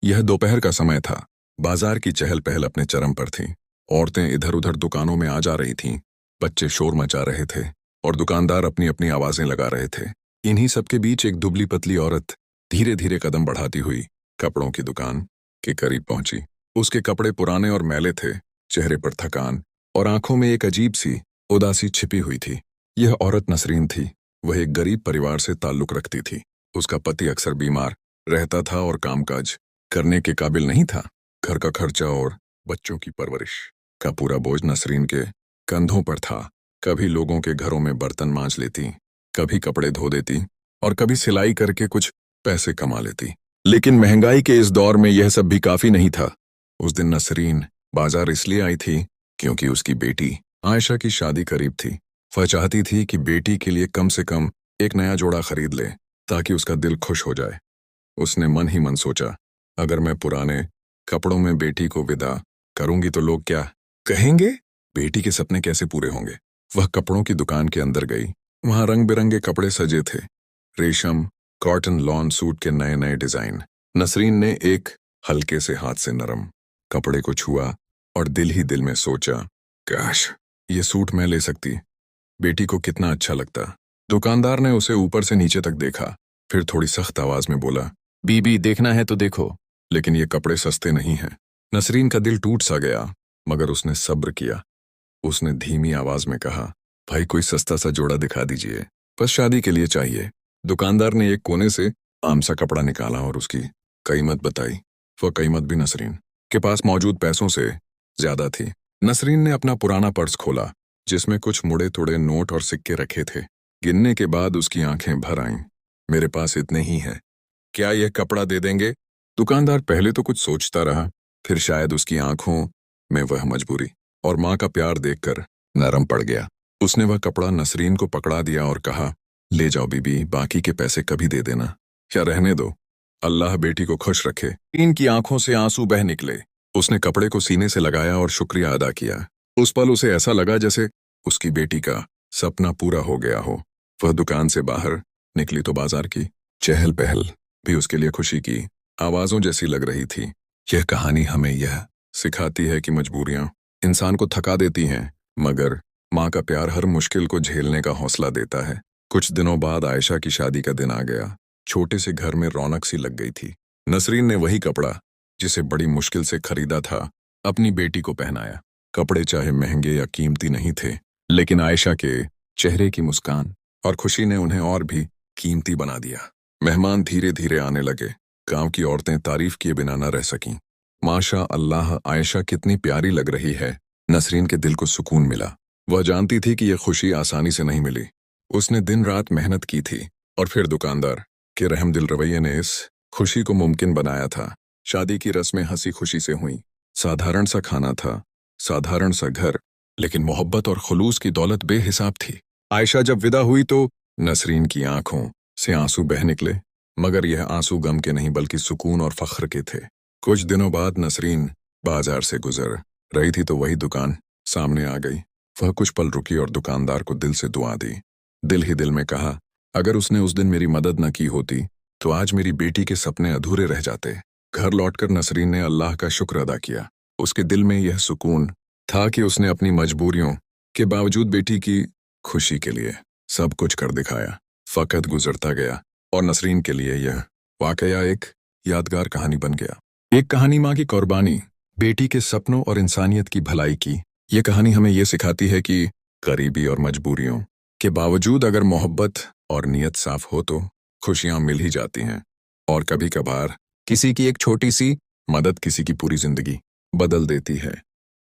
यह दोपहर का समय था। बाजार की चहल पहल अपने चरम पर थी। औरतें इधर उधर दुकानों में आ जा रही थीं, बच्चे शोर मचा रहे थे और दुकानदार अपनी अपनी आवाजें लगा रहे थे। इन्हीं सबके बीच एक दुबली पतली औरत धीरे धीरे कदम बढ़ाती हुई कपड़ों की दुकान के करीब पहुंची। उसके कपड़े पुराने और मैले थे, चेहरे पर थकान और आंखों में एक अजीब सी उदासी छिपी हुई थी। यह औरत नसरीन थी। वह एक गरीब परिवार से ताल्लुक रखती थी। उसका पति अक्सर बीमार रहता था और कामकाज करने के काबिल नहीं था। घर का खर्चा और बच्चों की परवरिश का पूरा बोझ नसरीन के कंधों पर था। कभी लोगों के घरों में बर्तन मांज लेती, कभी कपड़े धो देती और कभी सिलाई करके कुछ पैसे कमा लेती। लेकिन महंगाई के इस दौर में यह सब भी काफी नहीं था। उस दिन नसरीन बाजार इसलिए आई थी क्योंकि उसकी बेटी आयशा की शादी करीब थी। वह चाहती थी कि बेटी के लिए कम से कम एक नया जोड़ा खरीद ले ताकि उसका दिल खुश हो जाए। उसने मन ही मन सोचा, अगर मैं पुराने कपड़ों में बेटी को विदा करूंगी तो लोग क्या कहेंगे? बेटी के सपने कैसे पूरे होंगे? वह कपड़ों की दुकान के अंदर गई। वहां रंग बिरंगे कपड़े सजे थे, रेशम, कॉटन, लॉन सूट के नए नए डिजाइन। नसरीन ने एक हल्के से हाथ से नरम कपड़े को छुआ और दिल ही दिल में सोचा, काश ये सूट मैं ले सकती, बेटी को कितना अच्छा लगता। दुकानदार ने उसे ऊपर से नीचे तक देखा, फिर थोड़ी सख्त आवाज में बोला, बीबी देखना है तो देखो, लेकिन ये कपड़े सस्ते नहीं हैं। नसरीन का दिल टूट सा गया, मगर उसने सब्र किया। उसने धीमी आवाज में कहा, भाई कोई सस्ता सा जोड़ा दिखा दीजिए, बस शादी के लिए चाहिए। दुकानदार ने एक कोने से आम सा कपड़ा निकाला और उसकी कीमत बताई। वह कीमत भी नसरीन के पास मौजूद पैसों से ज्यादा थी। नसरीन ने अपना पुराना पर्स खोला जिसमें कुछ मुड़े तुड़े नोट और सिक्के रखे थे। गिनने के बाद उसकी आंखें भर आईं। मेरे पास इतने ही हैं, क्या यह कपड़ा दे देंगे? दुकानदार पहले तो कुछ सोचता रहा, फिर शायद उसकी आंखों में वह मजबूरी और माँ का प्यार देखकर नरम पड़ गया। उसने वह कपड़ा नसरीन को पकड़ा दिया और कहा, ले जाओ बीबी, बाकी के पैसे कभी दे देना, या रहने दो, अल्लाह बेटी को खुश रखे। इनकी आंखों से आंसू बह निकले। उसने कपड़े को सीने से लगाया और शुक्रिया अदा किया। उस पल उसे ऐसा लगा जैसे उसकी बेटी का सपना पूरा हो गया हो। वह दुकान से बाहर निकली तो बाजार की चहल पहल भी उसके लिए खुशी की आवाजों जैसी लग रही थी। यह कहानी हमें यह सिखाती है कि मजबूरियां इंसान को थका देती हैं, मगर माँ का प्यार हर मुश्किल को झेलने का हौसला देता है। कुछ दिनों बाद आयशा की शादी का दिन आ गया। छोटे से घर में रौनक सी लग गई थी। नसरीन ने वही कपड़ा जिसे बड़ी मुश्किल से खरीदा था अपनी बेटी को पहनाया। कपड़े चाहे महंगे या कीमती नहीं थे, लेकिन आयशा के चेहरे की मुस्कान और खुशी ने उन्हें और भी कीमती बना दिया। मेहमान धीरे धीरे आने लगे। गांव की औरतें तारीफ किए बिना न रह सकीं। माशा अल्लाह, आयशा कितनी प्यारी लग रही है। नसरीन के दिल को सुकून मिला। वह जानती थी कि यह खुशी आसानी से नहीं मिली। उसने दिन रात मेहनत की थी और फिर दुकानदार के रहमदिल रवैये ने इस खुशी को मुमकिन बनाया था। शादी की रस्में हंसी खुशी से हुई। साधारण सा खाना था, साधारण सा घर, लेकिन मोहब्बत और खुलूस की दौलत बेहिसाब थी। आयशा जब विदा हुई तो नसरीन की आंखों से आंसू बह निकले, मगर यह आंसू गम के नहीं बल्कि सुकून और फख्र के थे। कुछ दिनों बाद नसरीन बाजार से गुजर रही थी तो वही दुकान सामने आ गई। वह कुछ पल रुकी और दुकानदार को दिल से दुआ दी। दिल ही दिल में कहा, अगर उसने उस दिन मेरी मदद न की होती तो आज मेरी बेटी के सपने अधूरे रह जाते। घर लौटकर नसरीन ने अल्लाह का शुक्र अदा किया। उसके दिल में यह सुकून था कि उसने अपनी मजबूरियों के बावजूद बेटी की खुशी के लिए सब कुछ कर दिखाया। वक्त गुजरता गया और नसरीन के लिए यह वाकया एक यादगार कहानी बन गया। एक कहानी माँ की कुर्बानी, बेटी के सपनों और इंसानियत की भलाई की। यह कहानी हमें यह सिखाती है कि गरीबी और मजबूरियों के बावजूद अगर मोहब्बत और नियत साफ हो तो खुशियां मिल ही जाती हैं। और कभी कभार किसी की एक छोटी सी मदद किसी की पूरी जिंदगी बदल देती है।